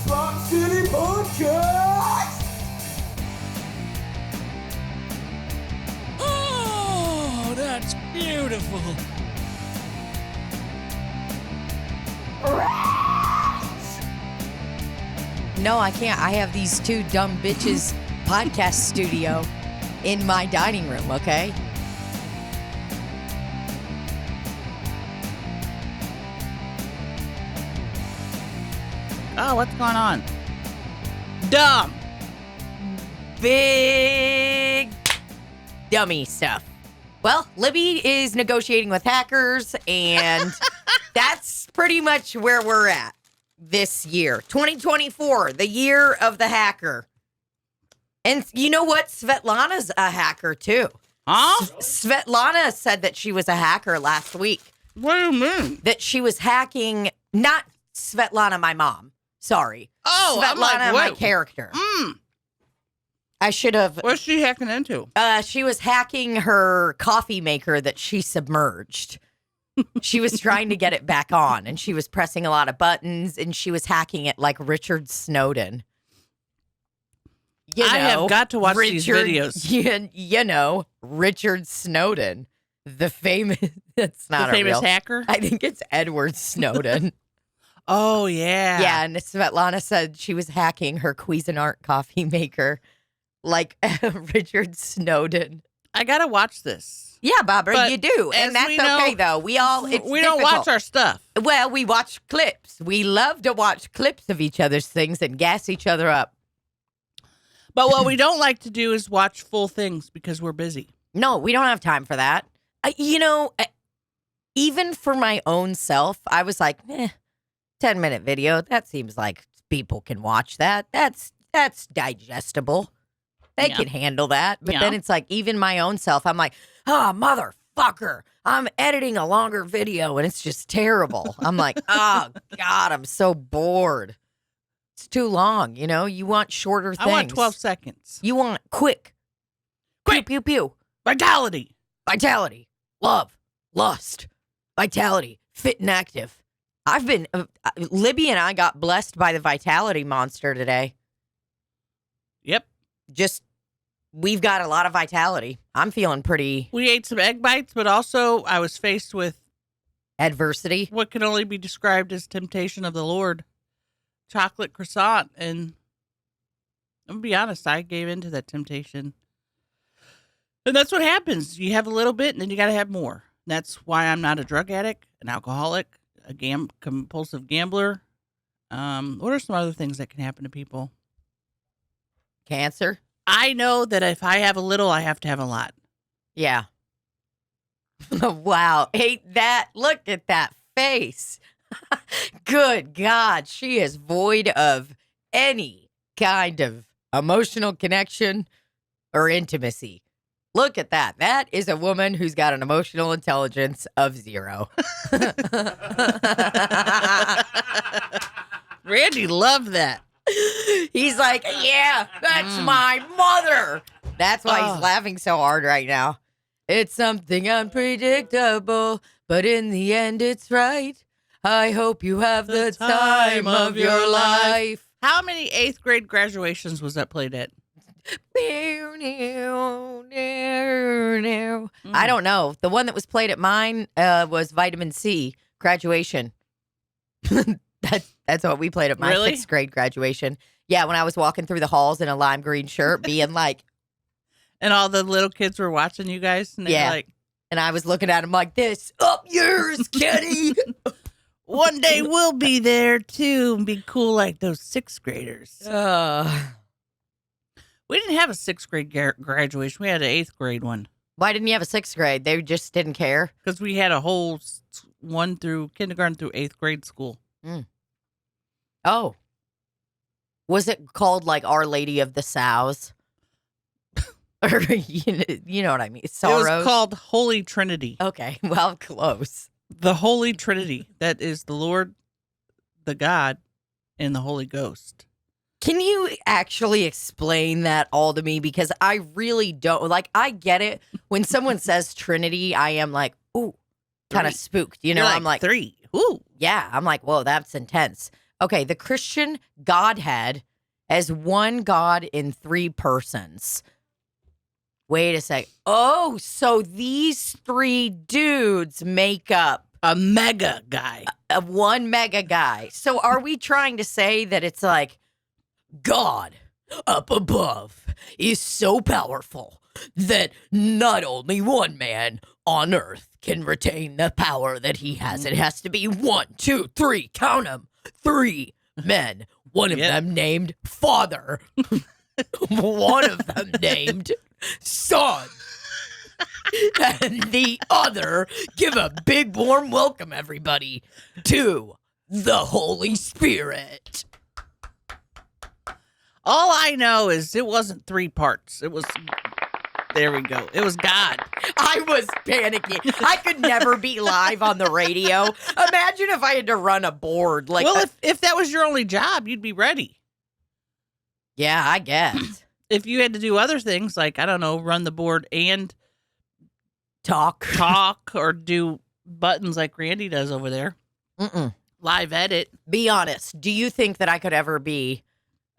Slop City Podcast! Oh, that's beautiful. No, I can't. I have these two dumb bitches podcast studio in my dining room, okay? Oh, what's going on? Dumb. Big dummy stuff. Well, Libbie is negotiating with hackers, and that's pretty much where we're at this year. 2024, the year of the hacker. And you know what? Svetlana's a hacker, too. Huh? Svetlana said that she was a hacker last week. What do you mean? That she was hacking, not Svetlana, my mom. Sorry. Oh, I'm like, Svetlana, my character. I should have. What's she hacking into? She was hacking her coffee maker that she submerged. She was trying to get it back on, and she was pressing a lot of buttons, and she was hacking it like Richard Snowden. I have got to watch these videos. You know, Richard Snowden, the famous. That's not the famous real hacker. I think it's Edward Snowden. Oh yeah, yeah. And Svetlana said she was hacking her Cuisinart coffee maker like Richard Snowden. I gotta watch this. Yeah, Barbara, But you do, and that's okay though. We don't watch our stuff. Well, we watch clips. We love to watch clips of each other's things and gas each other up. But what we don't like to do is watch full things because we're busy. No, we don't have time for that. Even for my own self, I was like, 10-minute video. That seems like people can watch that. That's digestible. They can handle that. But then it's like, even my own self, I'm like, oh, motherfucker. I'm editing a longer video and it's just terrible. I'm like, oh, God, I'm so bored. It's too long. You want shorter things. I want 12 seconds. You want quick. Pew, pew, pew. Vitality. Vitality. Love. Lust. Vitality. Fit and active. I've been, Libbie and I got blessed by the Vitality monster today. Yep. We've got a lot of vitality. I'm feeling pretty. We ate some egg bites, but also I was faced with adversity. What can only be described as temptation of the Lord. Chocolate croissant. And I'm going to be honest, I gave into that temptation. And that's what happens. You have a little bit and then you got to have more. That's why I'm not a drug addict, an alcoholic, a compulsive gambler. What are some other things that can happen to people? Cancer. I know that if I have a little, I have to have a lot. Yeah. Wow. Ain't that? Look at that face. Good God. She is void of any kind of emotional connection or intimacy. Look at that. That is a woman who's got an emotional intelligence of 0. Randy loved that. He's like, yeah, that's my mother. That's why he's laughing so hard right now. It's something unpredictable, but in the end, it's right. I hope you have the time of your life. How many 8th grade graduations was that played at? I don't know. The one that was played at mine was Vitamin C graduation. That's what we played at my 6th grade graduation. Yeah, when I was walking through the halls in a lime green shirt, being like, and all the little kids were watching you guys. And they were like, and I was looking at them like this. Up yours, Kenny. One day we'll be there too and be cool like those 6th graders. We didn't have a 6th grade graduation. We had an 8th grade one. Why didn't you have a 6th grade? They just didn't care? Because we had a whole kindergarten through 8th grade school. Oh. Was it called like Our Lady of the Sows? Or you know what I mean? Sorrows? It was called Holy Trinity. Okay, well, close. The Holy Trinity. That is the Lord, the God, and the Holy Ghost. Can you actually explain that all to me? Because I really don't. Like, I get it. When someone says Trinity, I am like, ooh, kind of spooked. You know, You're I'm like, 3. Ooh. Yeah, I'm like, whoa, that's intense. Okay, the Christian Godhead as one God in 3 persons. Wait a sec. Oh, so these 3 dudes make up a mega guy. One mega guy. So are we trying to say that it's like God up above is so powerful that not only one man on earth can retain the power that he has? It has to be 1, 2, 3, count them, 3 men. One of them named Father. One of them named Son. And the other, give a big warm welcome, everybody, to the Holy Spirit. All I know is it wasn't 3 parts. It was, there we go. It was God. I was panicking. I could never be live on the radio. Imagine if I had to run a board. Well, if that was your only job, you'd be ready. Yeah, I guess. If you had to do other things, like, I don't know, run the board and talk or do buttons like Randy does over there. Live edit. Be honest. Do you think that I could ever be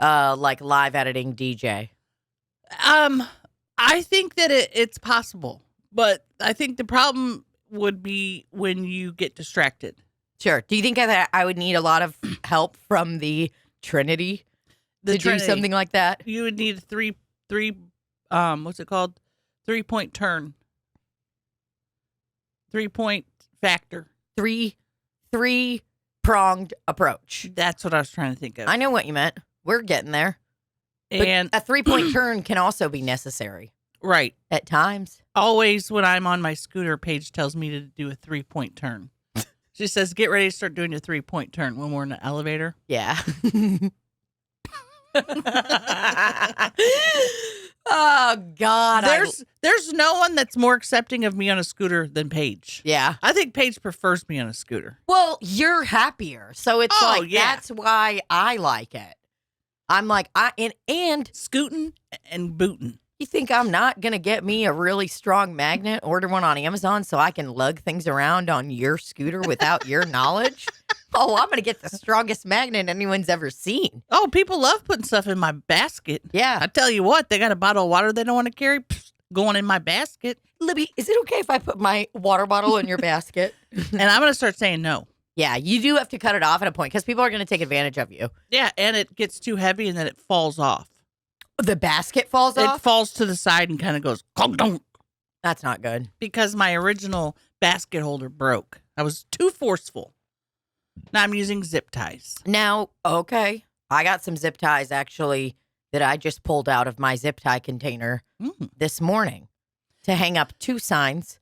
like live editing DJ? I think that it's possible, but I think the problem would be when you get distracted. Sure. Do you think that I would need a lot of help from the Trinity to do something like that? You would need a three what's it called? 3-point turn. 3-point factor. 3-pronged approach. That's what I was trying to think of. I know what you meant. We're getting there. And but a 3-point turn can also be necessary. Right. At times. Always when I'm on my scooter, Paige tells me to do a 3-point turn. She says, get ready to start doing your 3-point turn when we're in the elevator. Yeah. Oh, God. There's no one that's more accepting of me on a scooter than Paige. Yeah. I think Paige prefers me on a scooter. Well, you're happier. So it's that's why I like it. I'm like, and scooting and booting. You think I'm not going to get me a really strong magnet, order one on Amazon so I can lug things around on your scooter without your knowledge? Oh, I'm going to get the strongest magnet anyone's ever seen. Oh, people love putting stuff in my basket. Yeah. I tell you what, they got a bottle of water they don't want to carry going in my basket. Libby, is it okay if I put my water bottle in your basket? And I'm going to start saying no. Yeah, you do have to cut it off at a point because people are going to take advantage of you. Yeah, and it gets too heavy and then it falls off. The basket falls off? It falls to the side and kind of goes, clunk. That's not good. Because my original basket holder broke. I was too forceful. Now I'm using zip ties. Now, okay. I got some zip ties, actually, that I just pulled out of my zip tie container this morning to hang up 2 signs.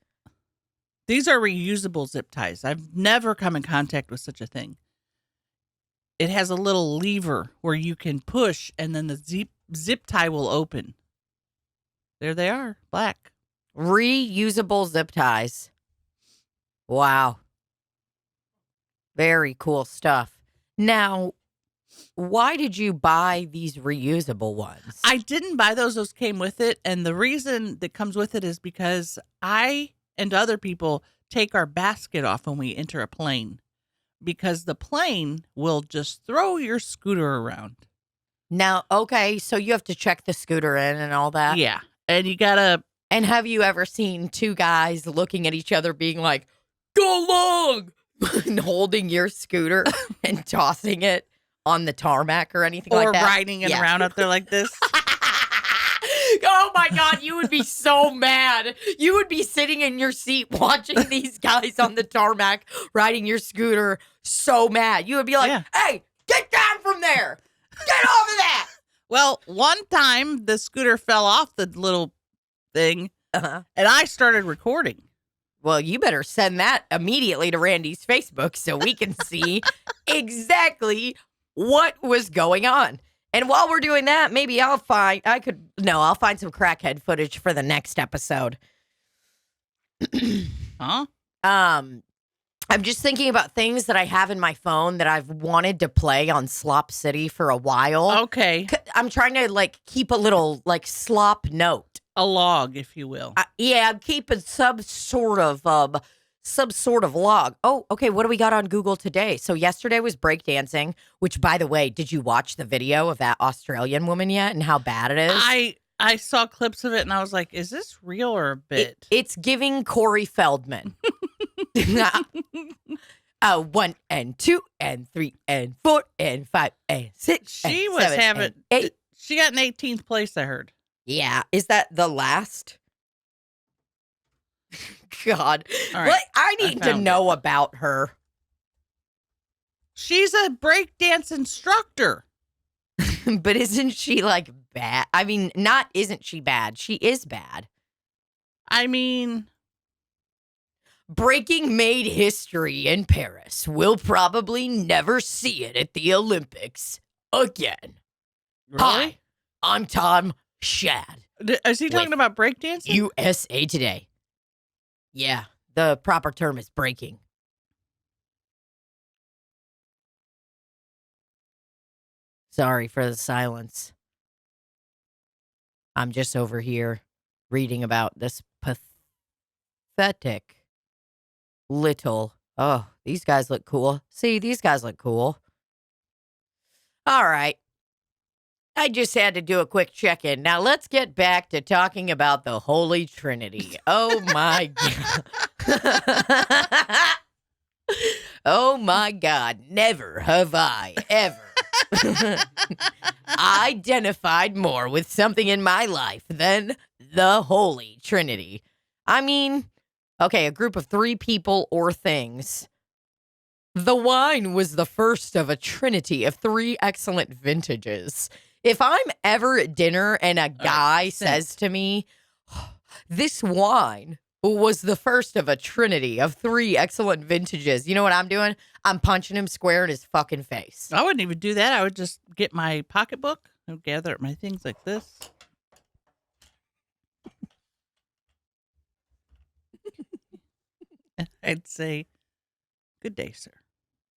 These are reusable zip ties. I've never come in contact with such a thing. It has a little lever where you can push and then the zip tie will open. There they are, black. Reusable zip ties. Wow. Very cool stuff. Now, why did you buy these reusable ones? I didn't buy those. Those came with it. And the reason that comes with it is because I and other people take our basket off when we enter a plane. Because the plane will just throw your scooter around. Now, okay, so you have to check the scooter in and all that? Yeah. And you gotta... And have you ever seen 2 guys looking at each other being like, go long! And holding your scooter and tossing it on the tarmac or anything like that? Or riding it around up there like this? Oh my God, you would be so mad. You would be sitting in your seat watching these guys on the tarmac riding your scooter so mad. You would be like, hey, get down from there. Get off of that. Well, one time the scooter fell off the little thing and I started recording. Well, you better send that immediately to Randy's Facebook so we can see exactly what was going on. And while we're doing that, maybe I'll find some crackhead footage for the next episode. Huh? I'm just thinking about things that I have in my phone that I've wanted to play on Slop City for a while. Okay. I'm trying to keep a little Slop note. A log, if you will. I'm keeping some sort of some sort of log. Oh, okay. What do we got on Google today? So yesterday was breakdancing, which, by the way, did you watch the video of that Australian woman yet and how bad it is? I saw clips of it and I was like, is this real or a bit? It's giving Corey Feldman. 1 and 2 and 3 and 4 and 5 and 6. She and was 7 having and 8. She got an 18th place, I heard. Yeah. Is that the last? God. All right. What? I need to know about her. She's a breakdance instructor. But isn't she like bad? I mean, not isn't she bad? She is bad. I mean, breaking made history in Paris. We'll probably never see it at the Olympics again. really? Hi, I'm Tom Shad. Is he talking about breakdancing? USA Today. Yeah, the proper term is breaking. Sorry for the silence. I'm just over here reading about this pathetic little. Oh, these guys look cool. See, these guys look cool. All right. I just had to do a quick check-in. Now let's get back to talking about the Holy Trinity. Oh my God. Oh my God. Never have I ever identified more with something in my life than the Holy Trinity. I mean, okay, a group of 3 people or things. The wine was the first of a trinity of 3 excellent vintages. If I'm ever at dinner and a guy says to me, this wine was the first of a trinity of 3 excellent vintages, you know what I'm doing? I'm punching him square in his fucking face. I wouldn't even do that. I would just get my pocketbook and gather my things like this. I'd say, good day, sir.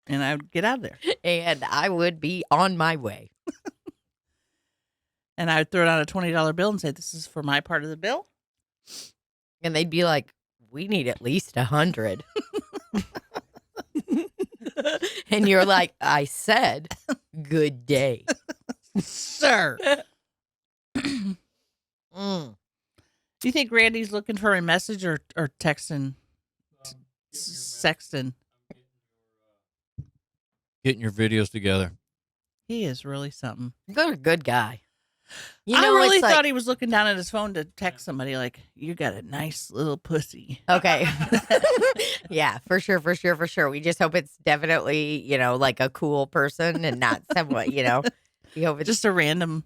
And I would get out of there. And I would be on my way. And I would throw down a $20 bill and say, this is for my part of the bill. And they'd be like, we need at least 100. And you're like, I said, good day. Sir. Mm. Do you think Randy's looking for a message or texting? Sexting. Getting your videos together. He is really something. You're a good guy. You I know, really it's thought like, he was looking down at his phone to text somebody like, you got a nice little pussy. okay. Yeah, for sure. We just hope it's definitely, you know, like a cool person and not someone, you know. We hope it's Just a random.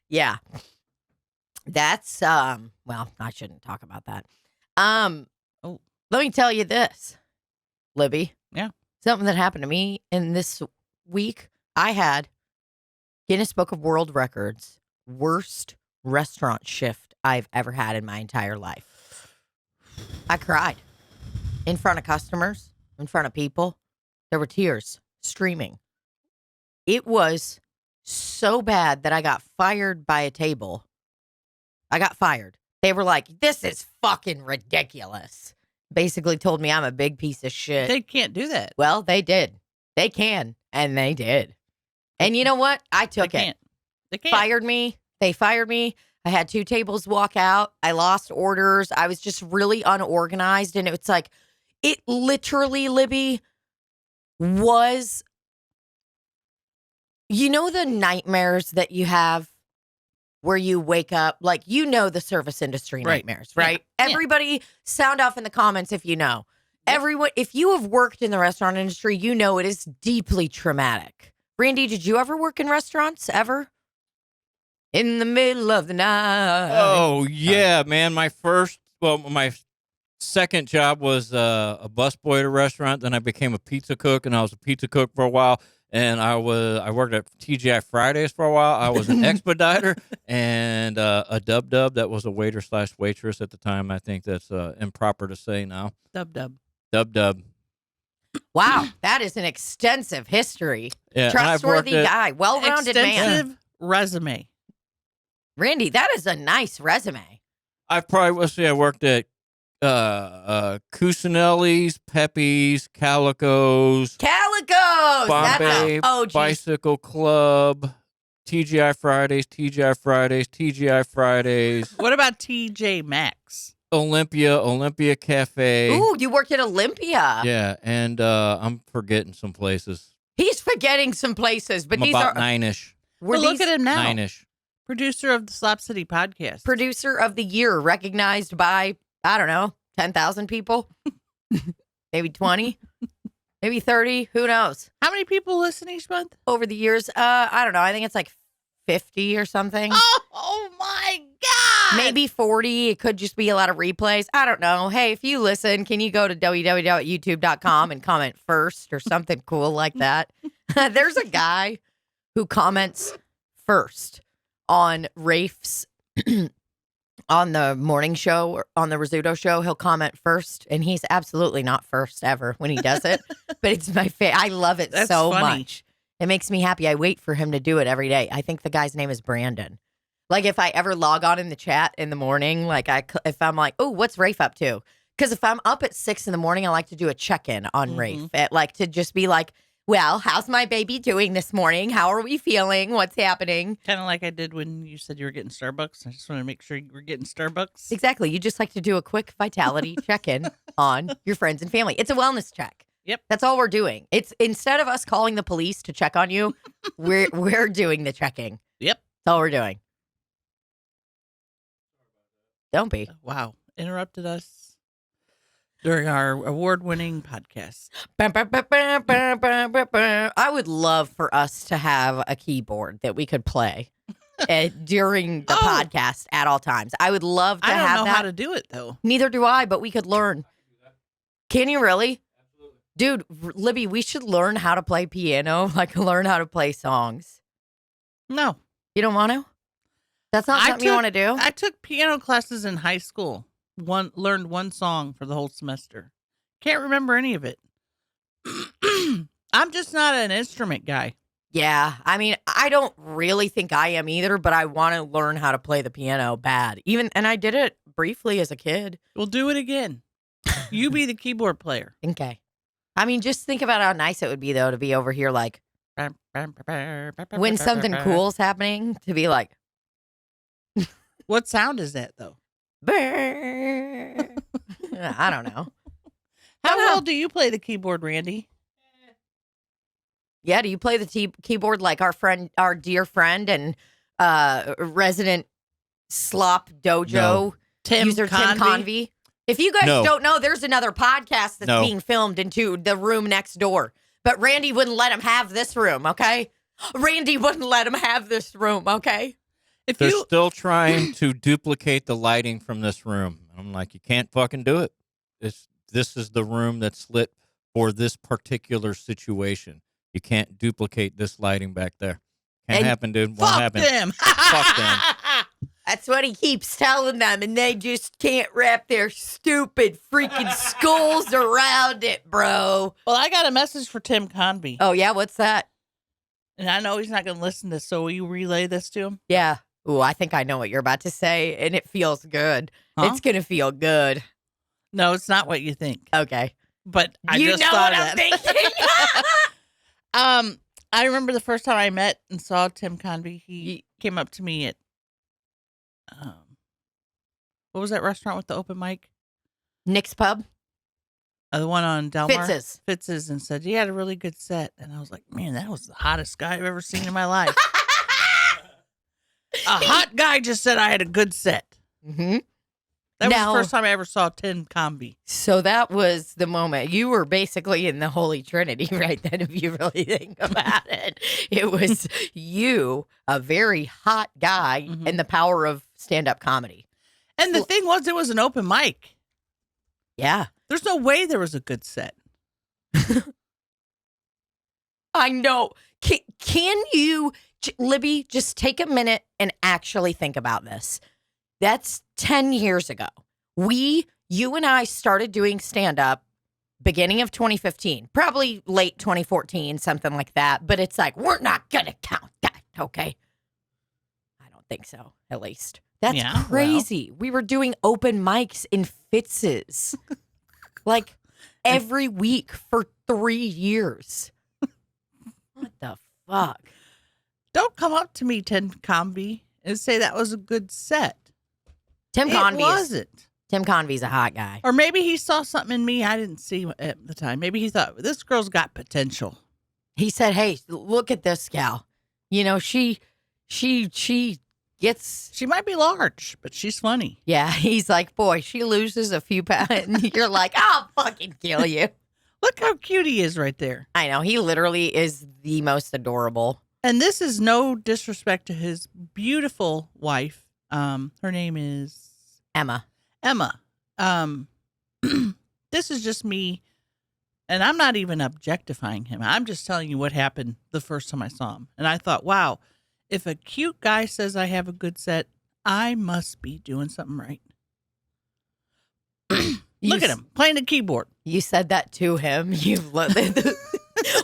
yeah. That's well, I shouldn't talk about that. Let me tell you this, Libby. Yeah. Something that happened to me in this week. I had Guinness Book of World Records worst restaurant shift I've ever had in my entire life. I cried in front of customers, in front of people. There were tears streaming. It was so bad that I got fired by a table. I got fired. They were like, this is fucking ridiculous. Basically told me I'm a big piece of shit. They can't do that. Well, they did. They can, and they did. And you know what? I took it. They can't. Fired me. They fired me. I had 2 tables walk out. I lost orders. I was just really unorganized. And it's like, it literally, Libby, was, you know, the nightmares that you have where you wake up, like, you know, the service industry nightmares, right? Yeah. Everybody sound off in the comments if you know. Yep. Everyone, if you have worked in the restaurant industry, you know it is deeply traumatic. Randy, did you ever work in restaurants ever? In the middle of the night. Oh, yeah, man. My second job was a busboy at a restaurant. Then I became a pizza cook, and I was a pizza cook for a while. And I worked at TGI Fridays for a while. I was an expediter and a dub. That was a waiter / waitress at the time. I think that's improper to say now. Dub. Dub. Wow, that is an extensive history. Yeah, Trustworthy guy, well-rounded man. Extensive resume. Randy, that is a nice resume. I worked at Cusinelli's, Pepe's, Calico's, That's Bombay an OG. Bicycle Club, TGI Fridays, TGI Fridays, What about TJ Maxx? Olympia Cafe. Ooh, you worked at Olympia. Yeah, and I'm forgetting some places. He's forgetting some places, but I'm these about are nine-ish. Well, look at him now. Nine-ish. Producer of the Slop City podcast. Producer of the year, recognized by, I don't know, 10,000 people, maybe 20, maybe 30. Who knows? How many people listen each month? Over the years, I don't know. I think it's like 50 or something. Oh my God. Maybe 40. It could just be a lot of replays. I don't know. Hey, if you listen, can you go to www.youtube.com and comment first or something cool like that? There's a guy who comments first on Rafe's on the morning show or on the Rizzuto show. He'll comment first, and he's absolutely not first ever when he does it. But it's my favorite. I love it That's so funny. much. It makes me happy. I wait for him to do it every day. I think the guy's name is Brandon. Like if I ever log on in the chat in the morning, like if I'm like, oh, what's Rafe up to? Because if I'm up at 6 in the morning, I like to do a check-in on Rafe. Like to just be like, well, how's my baby doing this morning? How are we feeling? What's happening? Kind of like I did when you said you were getting Starbucks. I just want to make sure you were getting Starbucks. Exactly. You just like to do a quick vitality check-in on your friends and family. It's a wellness check. Yep. That's all we're doing. It's instead of us calling the police to check on you, we're doing the checking. Yep. That's all we're doing. Don't be. Wow. Interrupted us during our award-winning podcast. I would love for us to have a keyboard that we could play during the podcast at all times. I would love to I don't have know that. how to do it, though. Neither do I, but we could learn. Can you really? Dude, Libby, we should learn how to play piano, like learn how to play songs. No. You don't want to? That's not something you want to do? I took piano classes in high school. Learned one song for the whole semester. Can't remember any of it. I'm just not an instrument guy. Yeah. I mean, I don't really think I am either, but I want to learn how to play the piano bad. And I did it briefly as a kid. We'll do it again. You be the keyboard player. Okay. I mean, just think about how nice it would be, though, to be over here, like, when something cool's happening, to be like, What sound is that, though? I don't know. How well do you play the keyboard, Randy? Yeah, do you play the keyboard like our dear friend and resident Slop Dojo user Tim Convy? If you guys don't know, there's another podcast that's being filmed into the room next door. But Randy wouldn't let him have this room, okay? Randy wouldn't let him have this room, okay? They're still trying to duplicate the lighting from this room. I'm like, you can't fucking do it. This is the room that's lit for this particular situation. You can't duplicate this lighting back there. Can't happen, dude. Won't happen. Fuck them. That's what he keeps telling them, and they just can't wrap their stupid freaking skulls around it, bro. Well, I got a message for Tim Convy. Oh, yeah? What's that? And I know he's not going to listen to this, so will you relay this to him? Yeah. Ooh, I think I know what you're about to say, and it feels good. Huh? It's going to feel good. No, it's not what you think. Okay. But I you just know thought what of I'm that. thinking. I remember the first time I met and saw Tim Convy. He came up to me at what was that restaurant with the open mic? Nick's Pub? The one on Delmar? Fitz's, and said, you had a really good set. And I was like, man, that was the hottest guy I've ever seen in my life. A hot guy just said I had a good set. Mm-hmm. That was the first time I ever saw Tim Convy. So that was the moment. You were basically in the Holy Trinity right then, if you really think about it. It was you, a very hot guy, and the power of stand-up comedy. And the thing was, it was an open mic. Yeah. There's no way there was a good set. I know. Can you, Libby, just take a minute and actually think about this? That's 10 years ago. You and I started doing stand-up beginning of 2015, probably late 2014, something like that. But it's like, we're not going to count that, okay? I don't think so, at least. That's Yeah, crazy. We were doing open mics in Fitz's like every week for 3 years. What the fuck? Don't come up to me, Tim Convy, and say that was a good set. Tim It Convy wasn't. Tim Convy's a hot guy. Or maybe he saw something in me I didn't see at the time. Maybe he thought, this girl's got potential. He said, "Hey, look at this gal. You know, she gets." She might be large, but she's funny. Yeah, he's like, "Boy, she loses a few pounds." And you're like, "I'll fucking kill you." Look how cute he is right there. I know, he literally is the most adorable. And this is no disrespect to his beautiful wife. Her name is Emma. This is just me, and I'm not even objectifying him. I'm just telling you what happened the first time I saw him. And I thought, wow, if a cute guy says I have a good set, I must be doing something right. Look at him playing the keyboard. You said that to him.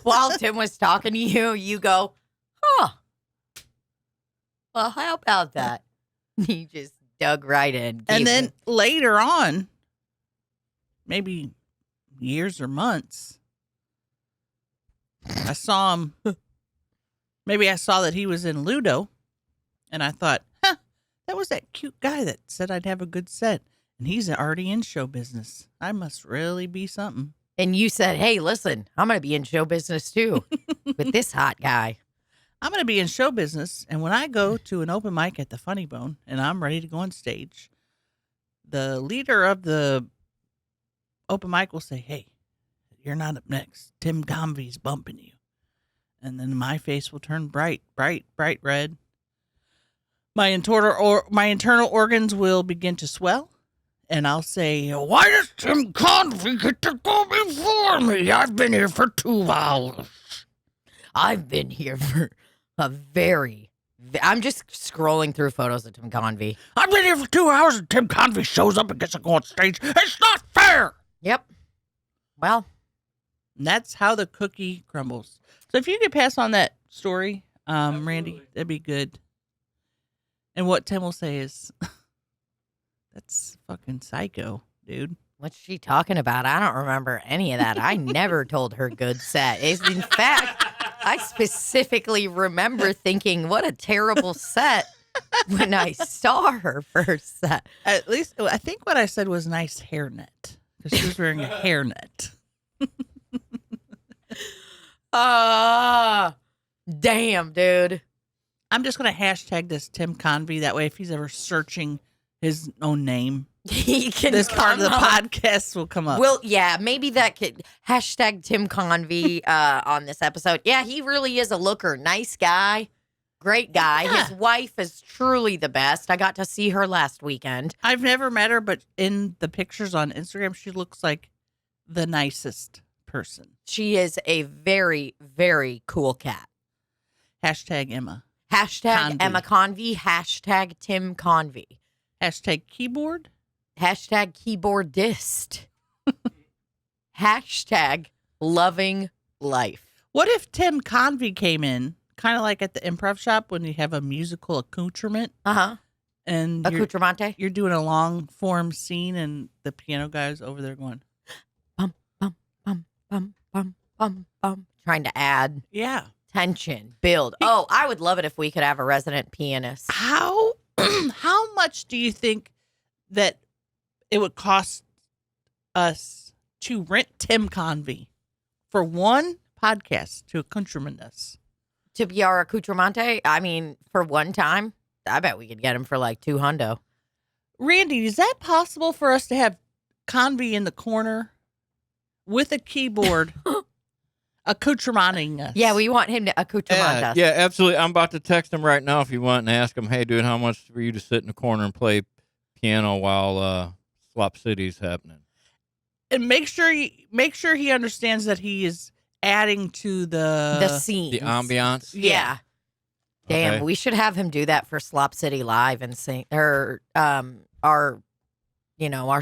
While Tim was talking to you, you go, "Huh. Well, how about that?" He just dug right in. And then later on, maybe years or months, I saw him. Maybe I saw that he was in Ludo, and I thought, that was that cute guy that said I'd have a good set. And he's already in show business. I must really be something. And you said, "Hey, listen, I'm going to be in show business too with this hot guy." I'm going to be in show business. And when I go to an open mic at the Funny Bone and I'm ready to go on stage, the leader of the open mic will say, "Hey, you're not up next. Tim Convy's bumping you." And then my face will turn bright red. My internal organs will begin to swell. And I'll say, "Why does Tim Convy get to go before me? I've been here for 2 hours. I've been here for I'm just scrolling through photos of Tim Convy. I've been here for 2 hours and Tim Convy shows up and gets to go on stage. It's not fair." Yep. Well, And that's how the cookie crumbles. So if you could pass on that story, Randy, that'd be good. And what Tim will say is, that's fucking psycho, dude. what's she talking about? I don't remember any of that. I never told her good set. In fact, I specifically remember thinking, what a terrible set when I saw her first set. At least, I think what I said was nice hairnet. Because she was wearing a hairnet. Damn, dude. I'm just going to hashtag this Tim Convy. That way, if he's ever searching his own name, He can this part of the come up. podcast will come up. Well, yeah, maybe that could hashtag Tim Convy on this episode. Yeah, he really is a looker. Nice guy. Great guy. Yeah. His wife is truly the best. I got to see her last weekend. I've never met her, but in the pictures on Instagram, she looks like the nicest person. She is a very, very cool cat. Hashtag Emma. Hashtag Convy. Emma Convy. Hashtag Tim Convy. Hashtag keyboard. Hashtag keyboardist. Hashtag loving life. What if Tim Convy came in, kind of like at the improv shop when you have a musical accoutrement Uh-huh. and Accoutrement. you're doing a long form scene and the piano guy's over there going, Bum, bum, bum, bum, bum, bum, bum. Trying to add yeah. tension, build. Oh, I would love it if we could have a resident pianist. How much do you think that it would cost us to rent Tim Convy for one podcast to accoutrement us? To be our accoutrement, I mean, for one time, I bet we could get him for like $200. Randy, is that possible for us to have Convy in the corner with a keyboard accoutramenting us? Yeah, we want him to accoutrement us. Yeah, absolutely. I'm about to text him right now if you want and ask him, "Hey, dude, how much for you to sit in the corner and play piano while Slop City's happening?" And make sure he understands that he is adding to the scene. The ambiance. Yeah. Damn, Okay. we should have him do that for Slop City Live and sing our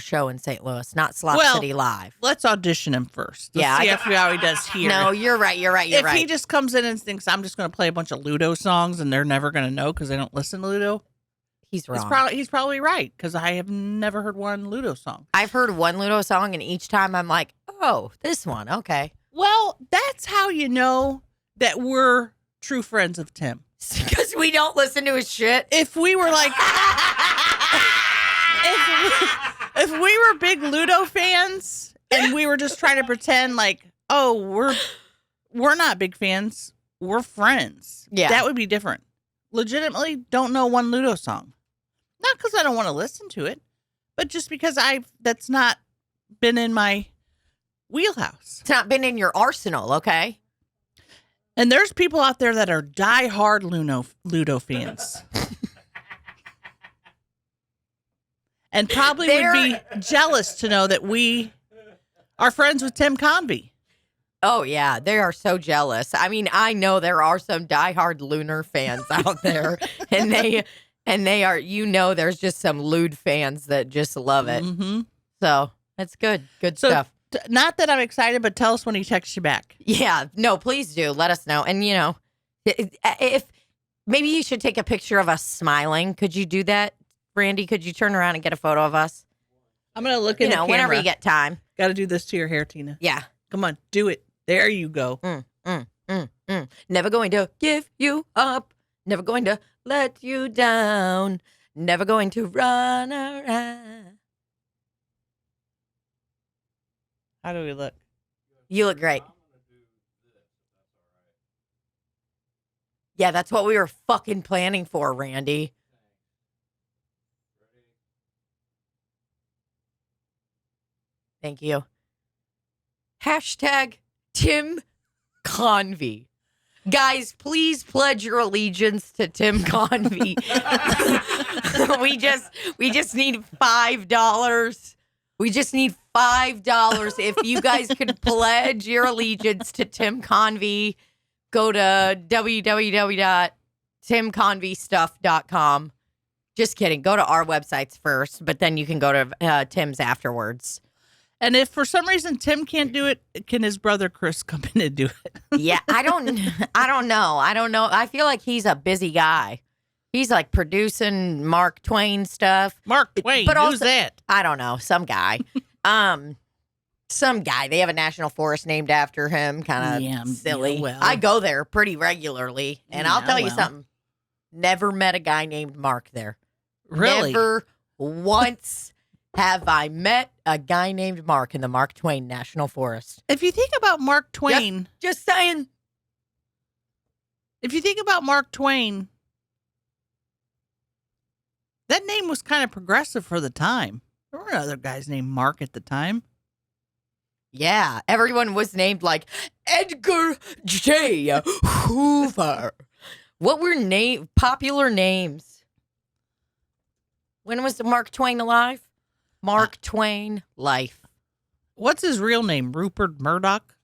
show in St. Louis, not Slop Well, City Live. Let's audition him first. Let's Yeah, see how he does here. No, you're right. If he just comes in and thinks I'm just going to play a bunch of Ludo songs and they're never going to know because they don't listen to Ludo, he's wrong. He's probably right because I have never heard one Ludo song. I've heard one Ludo song, and each time I'm like, oh, this one. Okay. Well, that's how you know that we're true friends of Tim. Because we don't listen to his shit. If we were like, if we were big Ludo fans and we were just trying to pretend like, oh, we're not big fans, we're friends. Yeah. That would be different. Legitimately don't know one Ludo song. Not because I don't want to listen to it, but just because that's not been in my wheelhouse. It's not been in your arsenal, okay? And there's people out there that are diehard Ludo fans. And probably would be jealous to know that we are friends with Tim Convy. Oh, yeah. They are so jealous. I mean, I know there are some diehard Lunar fans out there. and they are, there's just some lewd fans that just love it. Mm-hmm. So that's good. Good stuff. Not that I'm excited, but tell us when he texts you back. Yeah. No, please do. Let us know. And, if maybe you should take a picture of us smiling. Could you do that, Randy? Could you turn around and get a photo of us? I'm going to look in the camera. Whenever you get time. Got to do this to your hair, Tina. Yeah. Come on. Do it. There you go. Never going to give you up. Never going to let you down. Never going to run around. How do we look? You look great. Yeah, that's what we were fucking planning for, Randy. Thank you. Hashtag Tim Convy. Guys, please pledge your allegiance to Tim Convy. we just need $5. We just need $5. If you guys could pledge your allegiance to Tim Convy, go to www.timconvystuff.com. Just kidding. Go to our websites first, but then you can go to Tim's afterwards. And if for some reason Tim can't do it, can his brother Chris come in and do it? Yeah, I don't know. I feel like he's a busy guy. He's like producing Mark Twain stuff. Mark Twain, but who's also, that? I don't know. Some guy. Some guy. They have a national forest named after him. Kind of silly. Yeah, well. I go there pretty regularly, and I'll tell you something. Never met a guy named Mark there. Really? Never once have I met a guy named Mark in the Mark Twain National Forest. If you think about Mark Twain. Just saying. If you think about Mark Twain, that name was kind of progressive for the time. There weren't other guys named Mark at the time. Yeah, everyone was named like Edgar J. Hoover. What were popular names? When was Mark Twain alive? Mark Twain life. What's his real name? Rupert Murdoch?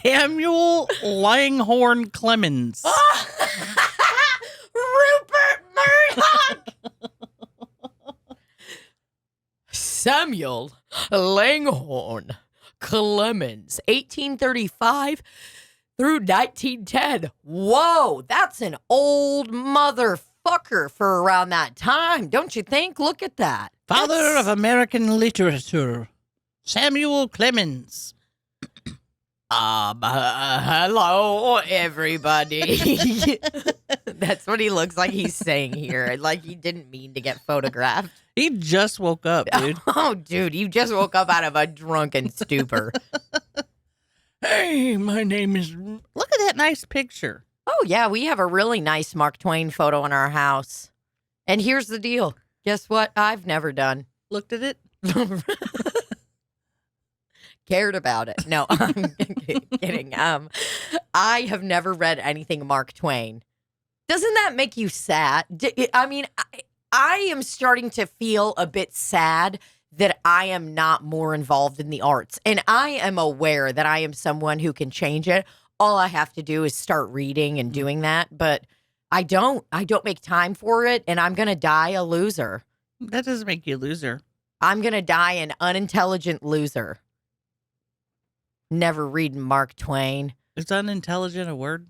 Samuel Langhorne Clemens. Rupert Murdoch. Samuel Langhorne Clemens, 1835 through 1910. Whoa, that's an old motherfucker for around that time, don't you think? Look at that. Father of American literature, Samuel Clemens. Hello, everybody. That's what he looks like he's saying here. Like he didn't mean to get photographed. He just woke up, dude. Oh, dude, you just woke up out of a drunken stupor. Hey, my name is... Look at that nice picture. Oh, yeah, we have a really nice Mark Twain photo in our house. And here's the deal. Guess what? I've never done. Looked at it? Cared about it. No, I'm kidding. I have never read anything Mark Twain. Doesn't that make you sad? I mean, I am starting to feel a bit sad that I am not more involved in the arts. And I am aware that I am someone who can change it. All I have to do is start reading and doing that. But I don't make time for it. And I'm going to die a loser. That doesn't make you a loser. I'm going to die an unintelligent loser. Never reading Mark Twain. Is unintelligent a word?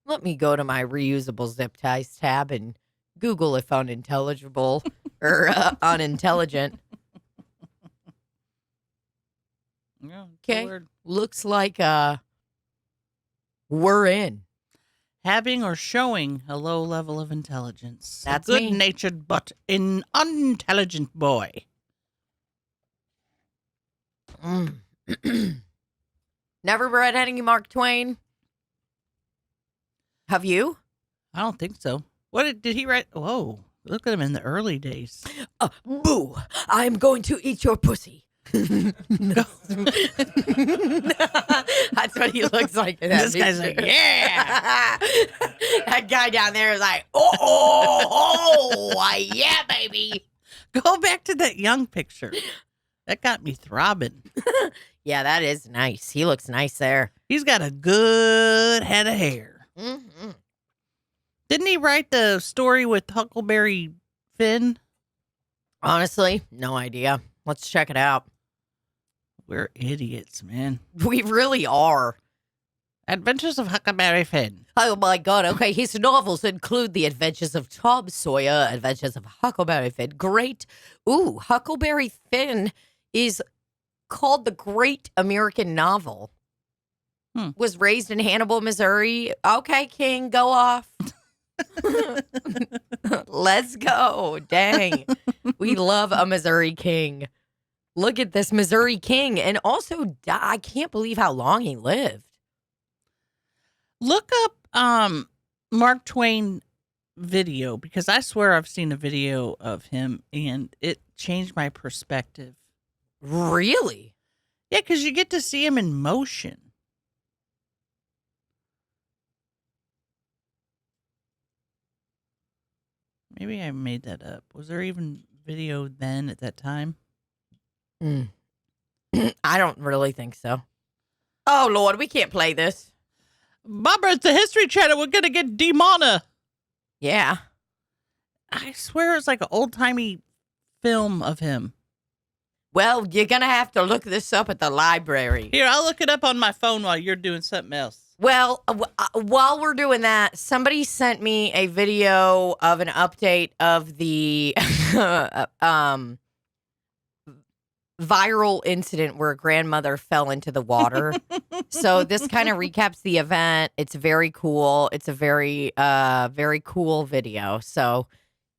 Let me go to my reusable zip ties tab and Google if unintelligible or unintelligent. Yeah, Okay. Looks like we're in. Having or showing a low level of intelligence. That's a me. good-natured but an unintelligent boy. Never read any Mark Twain. Have you? I don't think so. What did he write? Whoa, look at him in the early days. Boo! I'm going to eat your pussy. That's what he looks like. In that This guy's picture. like, yeah. That guy down there is like, yeah, baby. Go back to that young picture. That got me throbbing. Yeah, that is nice. He looks nice there. He's got a good head of hair. Mm-hmm. Didn't he write the story with Huckleberry Finn? Honestly, no idea. Let's check it out. We're idiots, man. We really are. Adventures of Huckleberry Finn. Oh my God. Okay, his novels include The Adventures of Tom Sawyer, Adventures of Huckleberry Finn. Great. Ooh, Huckleberry Finn is called the Great American Novel. Was raised in Hannibal, Missouri. Okay, King, go off. Let's go. Dang. We love a Missouri King. Look at this Missouri King. And also, I can't believe how long he lived. Look up Mark Twain video, because I swear I've seen a video of him and it changed my perspective. Really? Yeah, because you get to see him in motion. Maybe I made that up. Was there even video then at that time? I don't really think so. Oh, Lord, we can't play this. Barbara, it's the History Channel. We're going to get demona. Yeah. I swear it's like an old-timey film of him. Well, you're going to have to look this up at the library. Here, I'll look it up on my phone while you're doing something else. Well, while we're doing that, somebody sent me a video of an update of the viral incident where a grandmother fell into the water. So this kind of recaps the event. It's very cool. It's a very, very cool video. So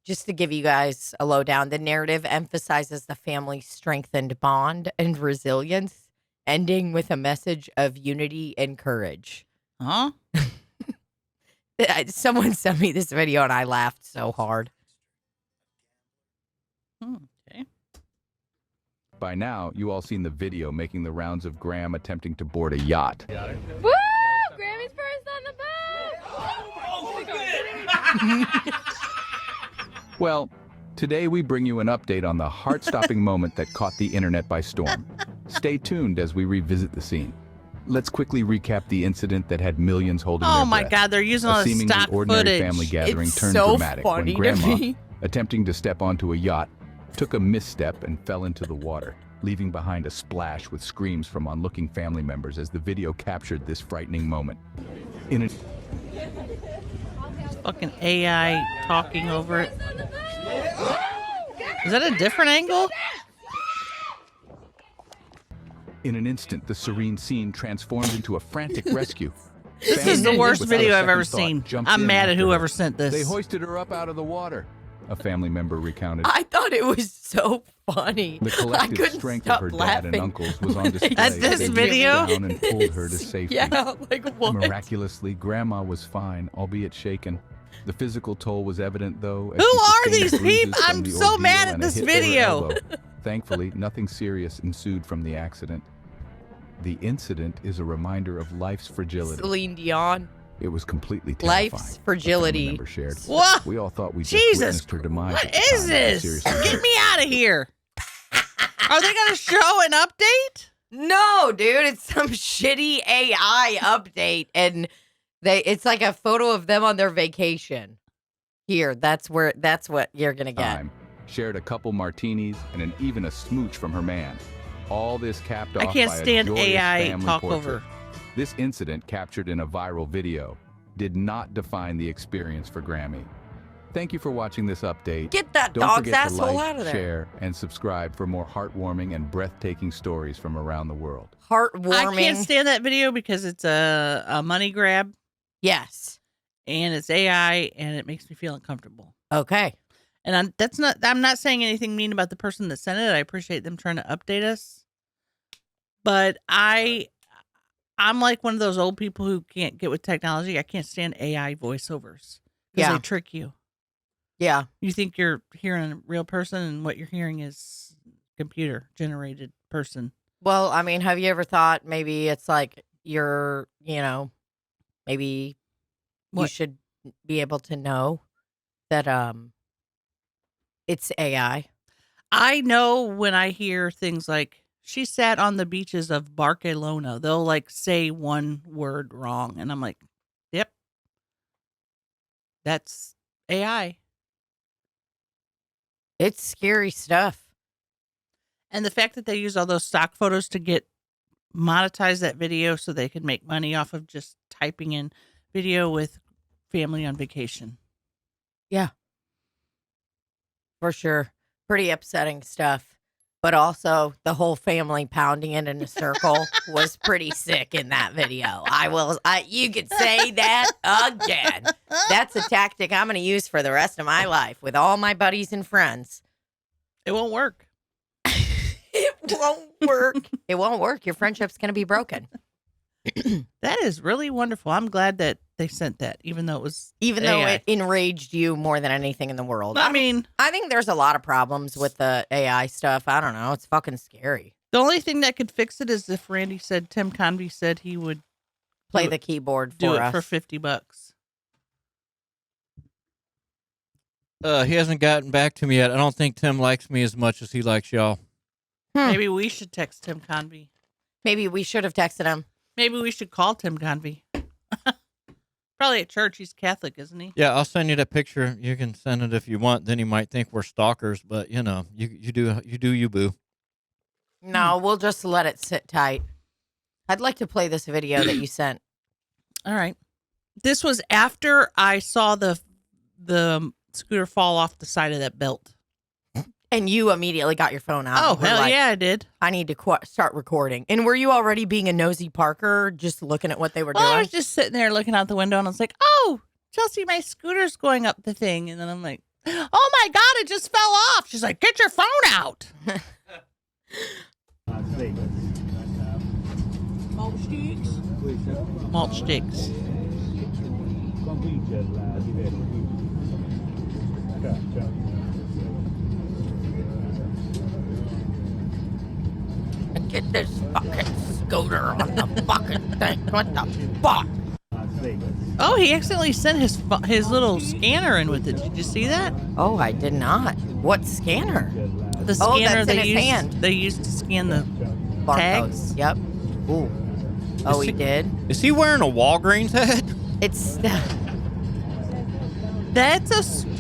just to give you guys a lowdown, the narrative emphasizes the family's strengthened bond and resilience, ending with a message of unity and courage. Huh? Someone sent me this video and I laughed so hard. Okay. By now, you all seen the video making the rounds of Graham attempting to board a yacht. Woo! Grammy's first on the boat! Well, today we bring you an update on the heart-stopping moment that caught the internet by storm. Stay tuned as we revisit the scene. Let's quickly recap the incident that had millions holding their Oh my breath. God, they're using A all this seemingly stock ordinary footage. family gathering It's turned so dramatic funny when to Grandma, me. attempting to step onto a yacht, took a misstep and fell into the water, leaving behind a splash with screams from onlooking family members as the video captured this frightening moment. In an Fucking AI talking over it. Is that a different angle? In an instant, the serene scene transformed into a frantic rescue. This is the Family, worst without a video I've ever second thought, seen. jumped I'm in mad at after whoever her. sent this. They hoisted her up out of the water, a family member recounted. I thought it was so funny. The I collective couldn't strength stop of her laughing. dad and uncles was on display. At this as they reached video? down and pulled her to safety. Yeah, like what? Miraculously, Grandma was fine, albeit shaken. The physical toll was evident, though. Who are As she these sustained bruises people? from I'm the so ordeal mad at and a this hit to her video. elbow. Thankfully, nothing serious ensued from the accident. The incident is a reminder of life's fragility. Celine Dion. It was completely terrifying. Life's a fragility. family member shared. What? We all thought we just Jesus, witnessed her demise. what at the is time, but this? seriously, Get me out of here. Are they going to show an update? No, dude, it's some shitty AI update, and it's like a photo of them on their vacation. Here, that's what you're gonna get. time, shared a couple martinis and even a smooch from her man. All this capped off I can't by stand a joyous AI family talk portrait. over. This incident, captured in a viral video, did not define the experience for Grammy. Thank you for watching this update. Get that Don't dog's forget to asshole like, out of there. share, and subscribe for more heartwarming and breathtaking stories from around the world. Heartwarming. I can't stand that video because it's a money grab Yes. and it's AI and it makes me feel uncomfortable. Okay. And I'm not saying anything mean about the person that sent it. I appreciate them trying to update us. But I'm like one of those old people who can't get with technology. I can't stand AI voiceovers because Yeah. they trick you. Yeah. You think you're hearing a real person, and what you're hearing is computer generated person. Well, I mean, have you ever thought maybe it's like maybe you What? should be able to know that it's AI? I know when I hear things like she sat on the beaches of Barcelona, they'll like say one word wrong, and I'm like, "Yep, that's AI." It's scary stuff. And the fact that they use all those stock photos to monetize that video so they can make money off of just typing in video with family on vacation. Yeah. For sure. Pretty upsetting stuff. But also the whole family pounding it in a circle was pretty sick in that video. You could say that again. That's a tactic I'm going to use for the rest of my life with all my buddies and friends. It won't work. It won't work. It won't work. Your friendship's going to be broken. That is really wonderful. I'm glad that they sent that, even though Though it enraged you more than anything in the world. I mean, I think there's a lot of problems with the AI stuff. I don't know. It's fucking scary. the only thing that could fix it is if Tim Convy said he would Play the keyboard do for it us. for $50. He hasn't gotten back to me yet. I don't think Tim likes me as much as he likes y'all. Maybe we should text Tim Convy. Maybe we should have texted him. Maybe we should call Tim Convy. Probably at church. He's Catholic, isn't he? Yeah, I'll send you that picture. You can send it if you want. Then he might think we're stalkers, but you do you boo. No, we'll just let it sit tight. I'd like to play this video that you sent. All right. This was after I saw the scooter fall off the side of that belt. And you immediately got your phone out. Oh, and were hell like, yeah, I did. I need to start recording. And were you already being a nosy Parker, just looking at what they were Well, I doing? was just sitting there looking out the window, and I was like, oh, Chelsea, my scooter's going up the thing. And then I'm like, oh, my God, it just fell off. She's like, get your phone out. Malt sticks. Get this fucking scooter on the fucking thing. What the fuck? Oh, he accidentally sent his little scanner in with it. Did you see that? Oh, I did not. What scanner? The Oh, scanner that's in his hand. they used to scan the Barcodes. tags. Yep. Ooh. Oh, he did? Is he wearing a Walgreens hat? It's... That's a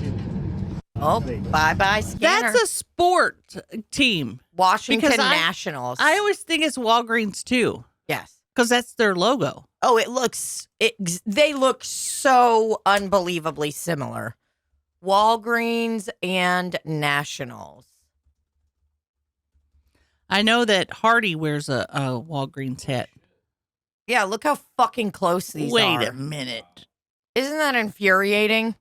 Oh, bye-bye scanner. that's a sport team. Washington because Nationals. I always think it's Walgreens too, Yes. because that's their logo. Oh, they look so unbelievably similar. Walgreens and Nationals. I know that Hardy wears a Walgreens hat. Yeah, look how fucking close these are. Wait a minute. Isn't that infuriating?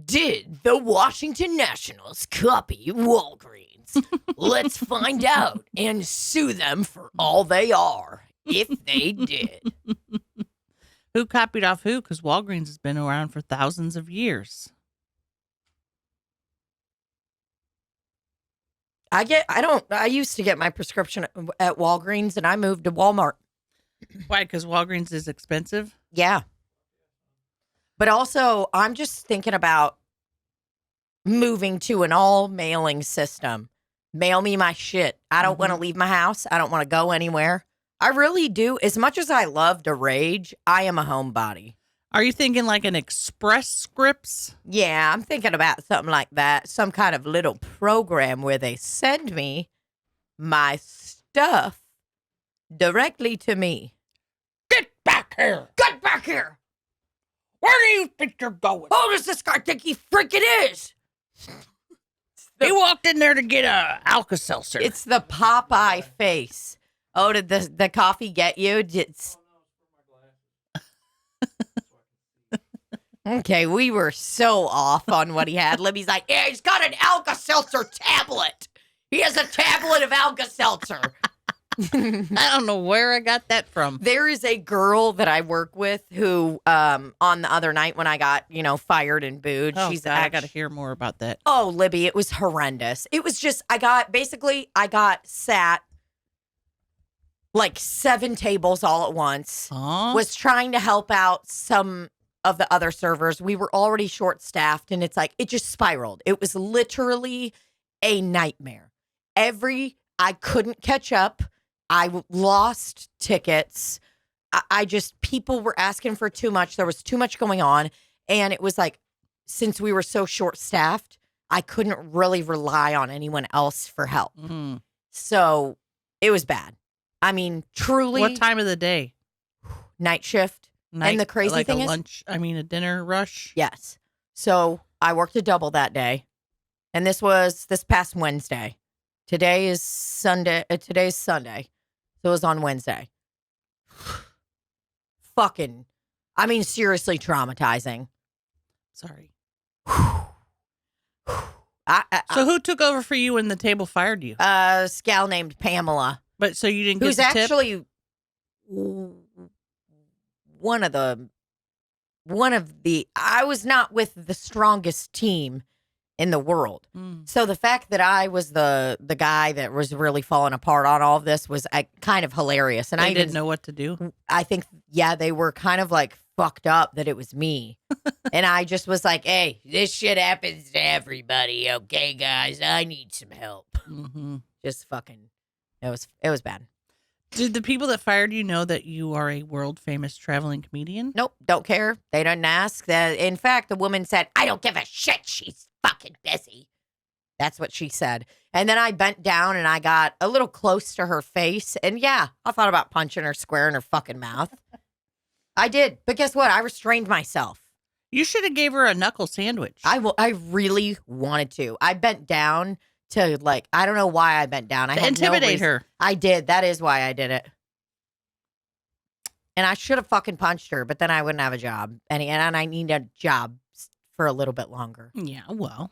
Did the Washington Nationals copy Walgreens? Let's find out and sue them for all they are, if they did. Who copied off who? Because Walgreens has been around for thousands of years. I used to get my prescription at Walgreens and I moved to Walmart. Why? Because Walgreens is expensive? Yeah. But also, I'm just thinking about moving to an all mailing system. Mail me my shit. I don't want to leave my house. I don't want to go anywhere. I really do. As much as I love to rage, I am a homebody. Are you thinking like an Express Scripts? Yeah, I'm thinking about something like that. Some kind of little program where they send me my stuff directly to me. here. Get back here. Where do you think you're going? Who does this guy think he freaking is? He walked in there to get a Alka-Seltzer. It's the Popeye face. Oh, did the coffee get you? Okay, we were so off on what he had. Libby's like, yeah, he's got an Alka-Seltzer tablet. He has a tablet of Alka-Seltzer. I don't know where I got that from. There is a girl that I work with who, on the other night when I got, fired and booed, I she's got to hear more about that. Oh, Libby, it was horrendous. It was just, I got sat like 7 tables all at once, was trying to help out some of the other servers. We were already short-staffed, and it's like, it just spiraled. It was literally a nightmare. I couldn't catch up. I lost tickets. People were asking for too much. There was too much going on. And it was like, since we were so short-staffed, I couldn't really rely on anyone else for help. Mm. So it was bad. I mean, truly. What time of the day? Night shift. And the crazy thing is, a dinner rush? yes. So I worked a double that day. And this was this past Wednesday. Today is Sunday. Today's Sunday. So it was on Wednesday. Fucking, I mean, seriously traumatizing. Sorry. So who took over for you when the table fired you? a gal named Pamela. But so you didn't get Who's the tip? actually one of the, I was not with the strongest team in the world. Mm. So the fact that I was the guy that was really falling apart on all of this was kind of hilarious. And I didn't know what to do. I think, yeah, they were kind of like fucked up that it was me. And I just was like, hey, this shit happens to everybody. Okay, guys, I need some help. Mm-hmm. Just fucking, it was bad. Did the people that fired you know that you are a world famous traveling comedian? Nope, don't care. They didn't ask. In fact, the woman said, I don't give a shit. She's fucking busy. That's what she said. And then I bent down and I got a little close to her face. And yeah, I thought about punching her square in her fucking mouth. I did. But guess what? I restrained myself. You should have gave her a knuckle sandwich. I really wanted to. I bent down to I don't know why I bent down. I to had intimidate her. I did. That is why I did it. And I should have fucking punched her, but then I wouldn't have a job. And I need a job for a little bit longer. Yeah, well.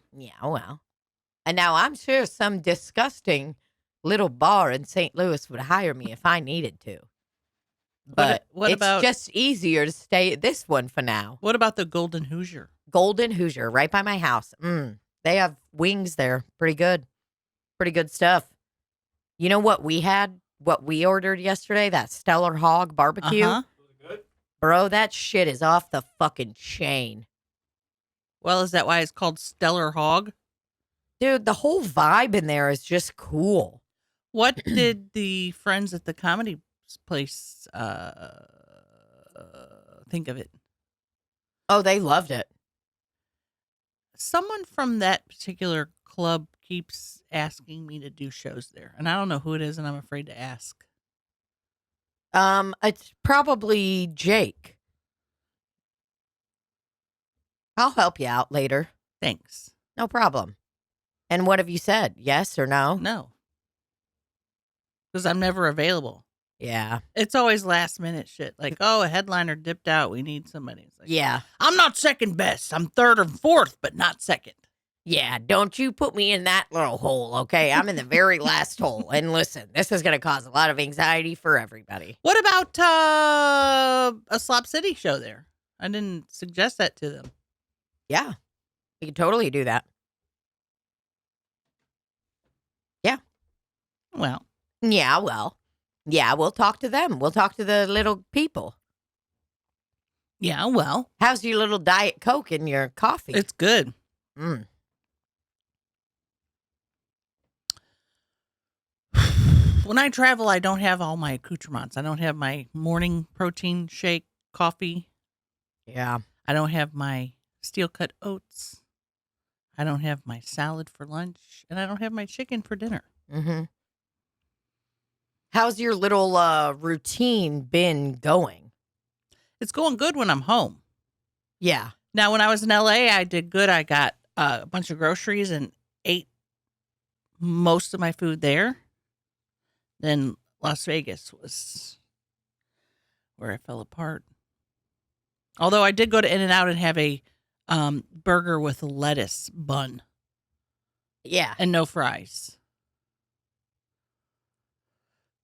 And now I'm sure some disgusting little bar in St. Louis would hire me if I needed to. But it's just easier to stay at this one for now. What about the Golden Hoosier? Golden Hoosier, right by my house. They have wings there. Pretty good. Pretty good stuff. You know what we had? What we ordered yesterday? That Stellar Hog barbecue? Uh-huh. Bro, that shit is off the fucking chain. Well, is that why it's called Stellar Hog? Dude, the whole vibe in there is just cool. What did the friends at the comedy place think of it? Oh, they loved it. Someone from that particular club keeps asking me to do shows there, and I don't know who it is, and I'm afraid to ask. It's probably Jake. I'll help you out later. Thanks. No problem. And what have you said? Yes or no? No. Because I'm never available. Yeah. It's always last minute shit. Like, oh, a headliner dipped out. We need somebody. It's like, Yeah. I'm not second best. I'm third or fourth, but not second. Yeah. Don't you put me in that little hole, okay? I'm in the very last hole. And listen, this is going to cause a lot of anxiety for everybody. What about a Slop City show there? I didn't suggest that to them. Yeah. You can totally do that. Yeah. Well. Yeah, well. Yeah, we'll talk to them. We'll talk to the little people. Yeah, well. How's your little Diet Coke and your coffee? It's good. Mm. When I travel, I don't have all my accoutrements. I don't have my morning protein shake coffee. Yeah. I don't have my steel cut oats. I don't have my salad for lunch. And I don't have my chicken for dinner. Mm-hmm. How's your little routine been going? It's going good when I'm home. Yeah. Now, when I was in LA, I did good. I got a bunch of groceries and ate most of my food there. Then Las Vegas was where I fell apart. Although I did go to In-N-Out and have a burger with a lettuce bun. Yeah. And no fries.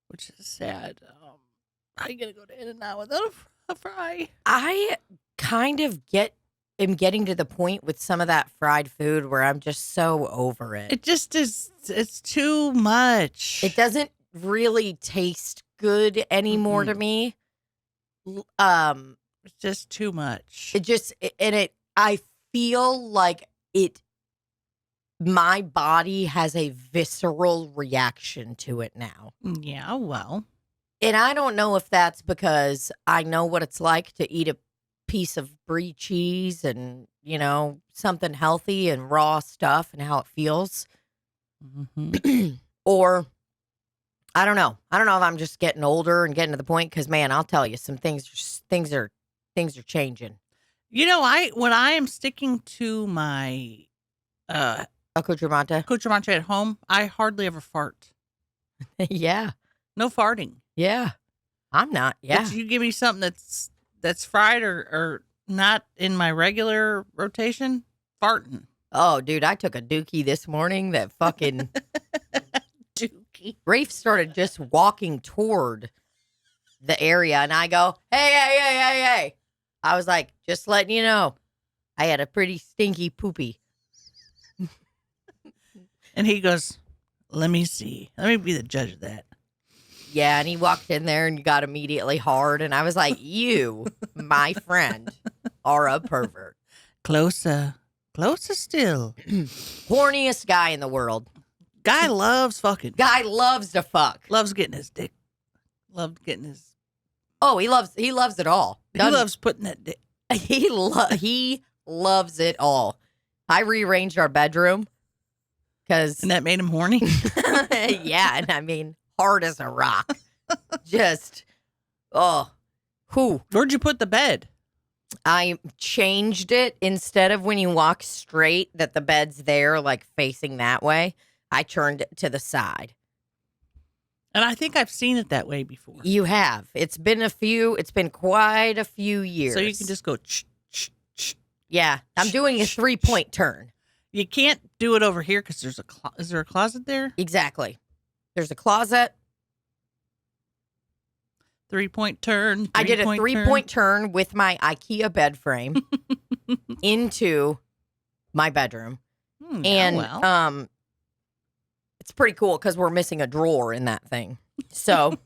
Which is sad. How you going to go to In-N-Out without a fry? I kind of am getting to the point with some of that fried food where I'm just so over it. It just is, it's too much. It doesn't really taste good anymore to me. It's just too much. I feel like my body has a visceral reaction to it now. Yeah, well. And I don't know if that's because I know what it's like to eat a piece of brie cheese and, something healthy and raw stuff and how it feels. Mm-hmm. Or I don't know. I don't know if I'm just getting older and getting to the point because, man, I'll tell you, some things are changing. When I am sticking to my Accoutrement. at home, I hardly ever fart. Yeah. No farting. Yeah. I'm not. Yeah. But you give me something that's fried or not in my regular rotation, farting. Oh, dude, I took a dookie this morning that fucking Dookie. Rafe started just walking toward the area, and I go, hey. I was like, just letting you know, I had a pretty stinky poopy. And he goes, let me see. Let me be the judge of that. Yeah, and he walked in there and got immediately hard, and I was like, you, my friend, are a pervert. Closer still. Horniest guy in the world. Guy loves fucking. Guy loves to fuck. Loves getting his dick. Loved getting his. Oh, he loves it all. He loves putting that dick. He loves it all. I rearranged our bedroom because And that made him horny. yeah, and I mean hard as a rock. Just Where'd you put the bed? I changed it instead of when you walk straight that the bed's there like facing that way. I turned it to the side. And I think I've seen it that way before. You have. It's been quite a few years. So you can just go. Ch. Yeah, I'm doing a 3-point turn. You can't do it over here because there's is there a closet there? Exactly. There's a closet. 3-point turn. I did a 3-point turn with my IKEA bed frame into my bedroom. And it's pretty cool because we're missing a drawer in that thing. So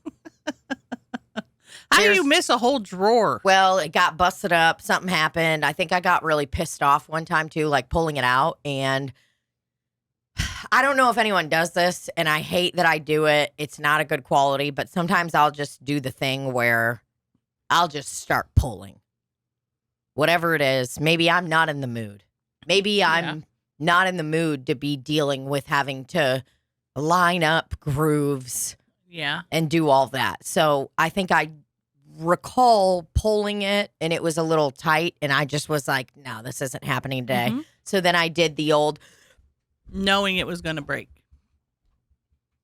how do you miss a whole drawer? Well, it got busted up. Something happened. I think I got really pissed off one time too, like pulling it out. And I don't know if anyone does this, and I hate that I do it. It's not a good quality, but sometimes I'll just do the thing where I'll just start pulling. Whatever it is, maybe I'm not in the mood. Maybe I'm not in the mood to be dealing with having to line up grooves and do all that. So I think I recall pulling it, and it was a little tight, and I just was like, no, this isn't happening today. Mm-hmm. So then I did the old... Knowing it was going to break.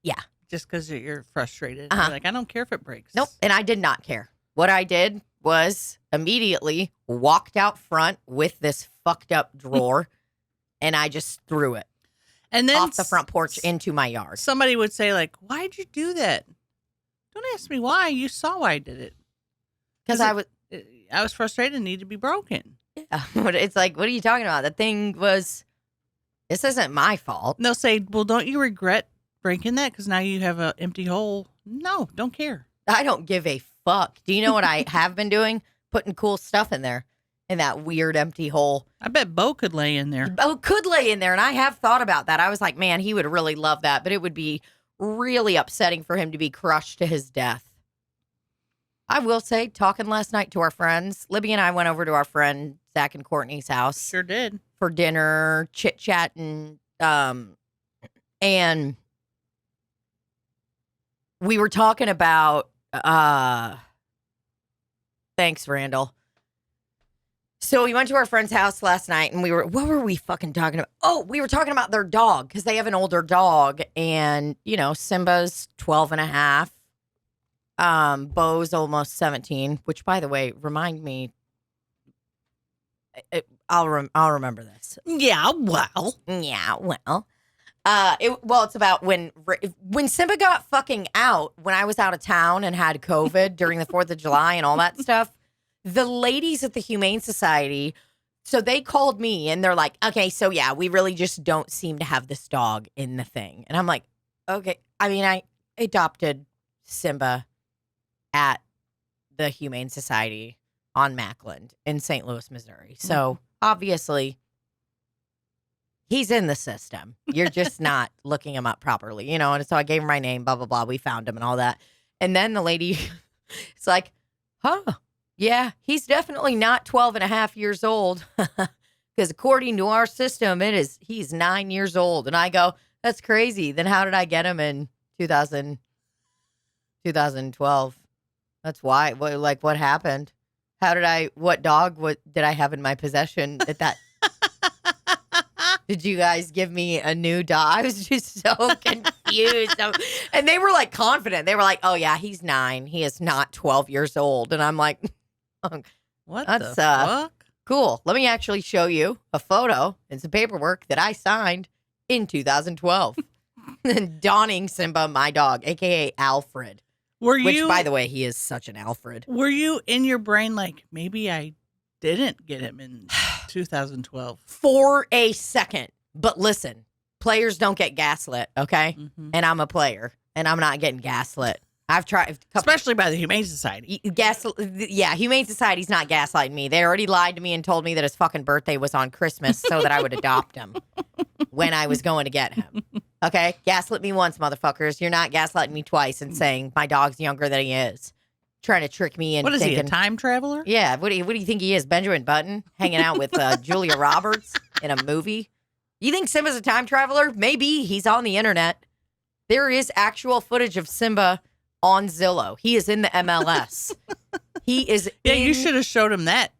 Yeah. Just because you're frustrated. Uh-huh. You're like, I don't care if it breaks. Nope. And I did not care. What I did was immediately walked out front with this fucked up drawer and I just threw it and then off the front porch into my yard. Somebody would say like, why'd you do that? Don't ask me why. You saw why I did it. Because I was frustrated and needed to be broken. Yeah. It's like, what are you talking about? The thing was... This isn't my fault. And they'll say, well, don't you regret breaking that? Because now you have an empty hole. No, don't care. I don't give a fuck. Do you know what I have been doing? Putting cool stuff in there, in that weird empty hole. I bet Bo could lay in there. Bo could lay in there, and I have thought about that. I was like, man, he would really love that, but it would be really upsetting for him to be crushed to his death. I will say, talking last night to our friends, Libbie and I went over to our friend Zach and Courtney's house. Sure did. For dinner, chit chat, and we were talking about Thanks, Randall. So we went to our friend's house last night and what were we fucking talking about? Oh, we were talking about their dog because they have an older dog and, Simba's 12 and a half. Bo's almost 17, which by the way, remind me, I'll remember this. Yeah, well. It's about when Simba got fucking out when I was out of town and had COVID during the 4th of July and all that stuff. The ladies at the Humane Society, so they called me and they're like, okay, so yeah, we really just don't seem to have this dog in the thing. And I'm like, okay. I mean, I adopted Simba at the Humane Society on Mackland in St. Louis, Missouri. So obviously he's in the system. You're just not looking him up properly, And so I gave her my name, blah, blah, blah. We found him and all that. And then the lady is like, yeah, he's definitely not 12 and a half years old because according to our system, he's 9 years old. And I go, that's crazy. Then how did I get him in 2012? That's why. What happened? What dog did I have in my possession at that? Did you guys give me a new dog? I was just so confused. And they were like confident. They were like, oh yeah, he's 9. He is not 12 years old. And I'm like, what that's the fuck? Cool. Let me actually show you a photo and some paperwork that I signed in 2012. Donning Simba, my dog, a.k.a. Alfred. Which, by the way, he is such an Alfred. Were you in your brain like, maybe I didn't get him in 2012? For a second. But listen, players don't get gaslit, okay? Mm-hmm. And I'm a player, and I'm not getting gaslit. I've tried. Especially by the Humane Society. Humane Society's not gaslighting me. They already lied to me and told me that his fucking birthday was on Christmas so that I would adopt him when I was going to get him. Okay? Gaslit me once, motherfuckers. You're not gaslighting me twice and saying my dog's younger than he is. Trying to trick me into thinking, he, a time traveler? Yeah. What do you think he is? Benjamin Button? Hanging out with Julia Roberts in a movie? You think Simba's a time traveler? Maybe. He's on the internet. There is actual footage of Simba on Zillow. He is in the MLS. He is you should have showed him that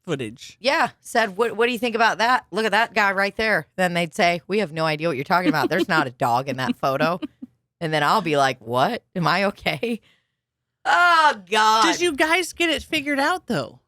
footage. Yeah. Said, what do you think about that? Look at that guy right there. Then they'd say, we have no idea what you're talking about. There's not a dog in that photo. And then I'll be like, what? Am I okay? Oh, God. Did you guys get it figured out, though?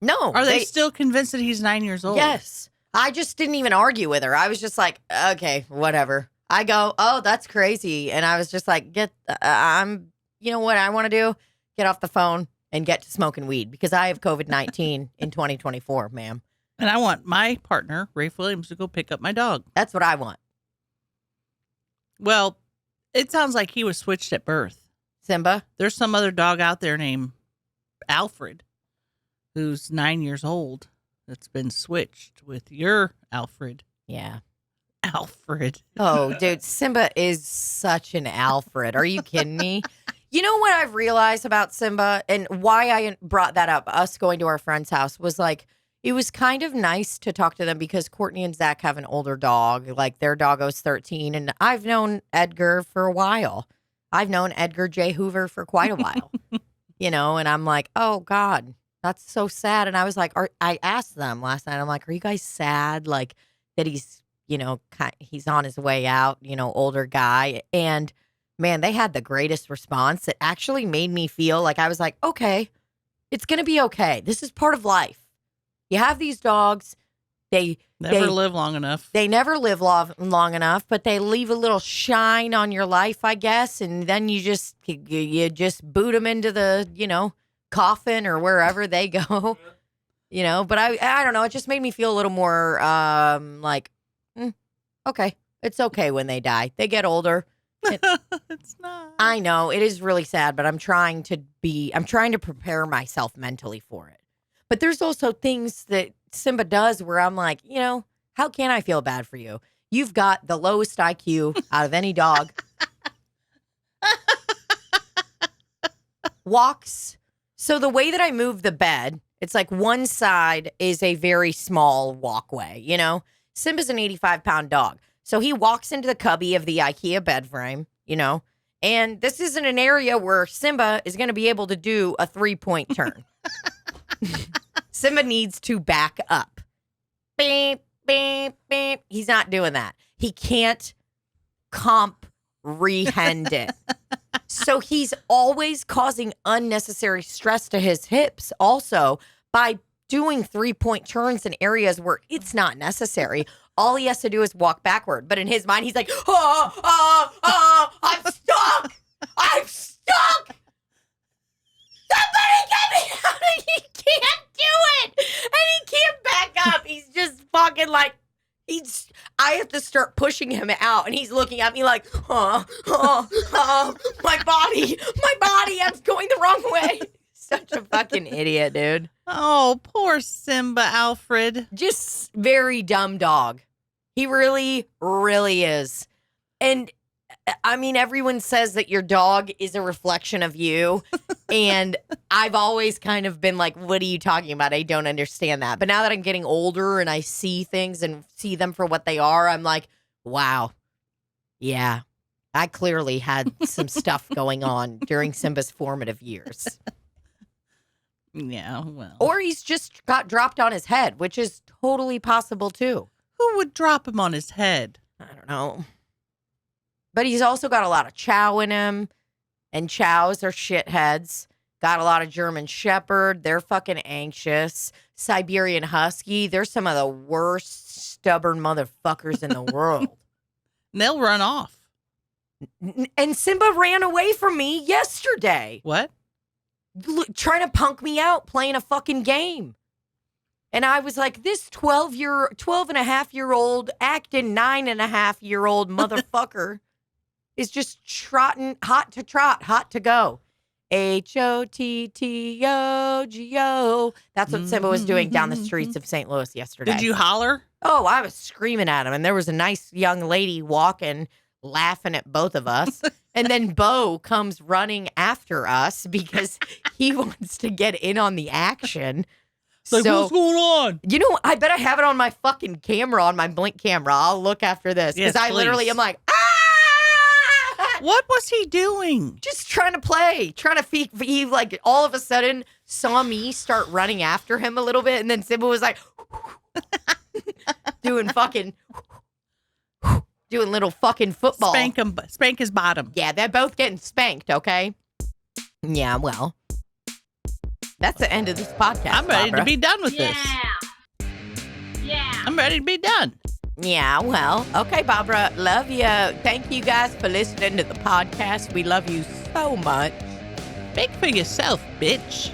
No. Are they still convinced that he's 9 years old? Yes. I just didn't even argue with her. I was just like, okay, whatever. I go, oh, that's crazy. And I was just like, you know what I want to do? Get off the phone and get to smoking weed because I have COVID-19 in 2024, ma'am. And I want my partner, Rafe Williams, to go pick up my dog. That's what I want. Well, it sounds like he was switched at birth. Simba? There's some other dog out there named Alfred, who's 9 years old, that's been switched with your Alfred. Yeah. Alfred. Oh, dude, Simba is such an Alfred. Are you kidding me? You know what I've realized about Simba and why I brought that up, us going to our friend's house, was like, it was kind of nice to talk to them because Courtney and Zach have an older dog. Like, their doggo's 13, and I've known Edgar for a while. I've known Edgar J. Hoover for quite a while, and I'm like, oh, God, that's so sad. And I was like, I asked them last night, I'm like, are you guys sad? Like, that he's, he's on his way out, older guy. And man, they had the greatest response. It actually made me feel like I was like, okay, it's going to be okay. This is part of life. You have these dogs. They never live long enough. They never live long enough, but they leave a little shine on your life, I guess. And then you just boot them into the, coffin or wherever they go, but I don't know. It just made me feel a little more okay. It's okay when they die. They get older. It's not. I know it is really sad, but I'm trying to prepare myself mentally for it. But there's also things that Simba does where I'm like, how can I feel bad for you? You've got the lowest IQ out of any dog. Walks. So the way that I move the bed, it's like one side is a very small walkway, Simba's an 85-pound dog. So he walks into the cubby of the IKEA bed frame, And this isn't an area where Simba is going to be able to do a 3-point turn. Simba needs to back up. Beep, beep, beep. He's not doing that. He can't comprehend it. So he's always causing unnecessary stress to his hips also by doing 3-point turns in areas where it's not necessary. All he has to do is walk backward. But in his mind, he's like, I'm stuck. I'm stuck. Somebody get me out. And he can't do it. And he can't back up. He's just fucking like, I have to start pushing him out. And he's looking at me like, my body, I'm going the wrong way. Such a fucking idiot, dude. Oh, poor Simba, Alfred. Just very dumb dog. He really, really is. And I mean, everyone says that your dog is a reflection of you. And I've always kind of been like, what are you talking about? I don't understand that. But now that I'm getting older and I see things and see them for what they are, I'm like, wow. Yeah, I clearly had some stuff going on during Simba's formative years. Yeah, well. Or he's just got dropped on his head, which is totally possible too. Who would drop him on his head? I don't know. But he's also got a lot of chow in him, and chows are shitheads. Got a lot of German Shepherd. They're fucking anxious. Siberian Husky. They're some of the worst stubborn motherfuckers in the world. And they'll run off. And Simba ran away from me yesterday. What? Trying to punk me out playing a fucking game. And I was like, this 12 and a half year old acting 9.5-year-old motherfucker is just trotting, hot to go. HOTTOGO. That's what Simba was doing down the streets of St. Louis yesterday. Did you holler? Oh, I was screaming at him. And there was a nice young lady walking, laughing at both of us. And then Bo comes running after us because he wants to get in on the action. Like, what's going on? You know, I bet I have it on my fucking camera, on my Blink camera. I'll look after this. Because Yes, I literally am like, What was he doing? just trying to play. Trying to he like all of a sudden saw me start running after him a little bit. And then Simba was like, doing little fucking football. Spank his bottom. Yeah, they're both getting spanked, okay? Yeah, well. That's the end of this podcast. I'm ready Barbara. to be done with this. Yeah. I'm ready to be done. Yeah, well, okay, Barbara. Love you. Thank you guys for listening to the podcast. We love you so much. Speak for yourself, bitch.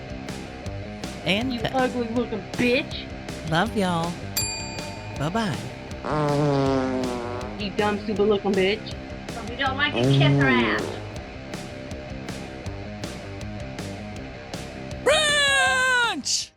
And You ugly looking bitch. love y'all. Bye-bye. You dumb, stupid looking bitch. If you don't like it, kiss her ass. Brunch!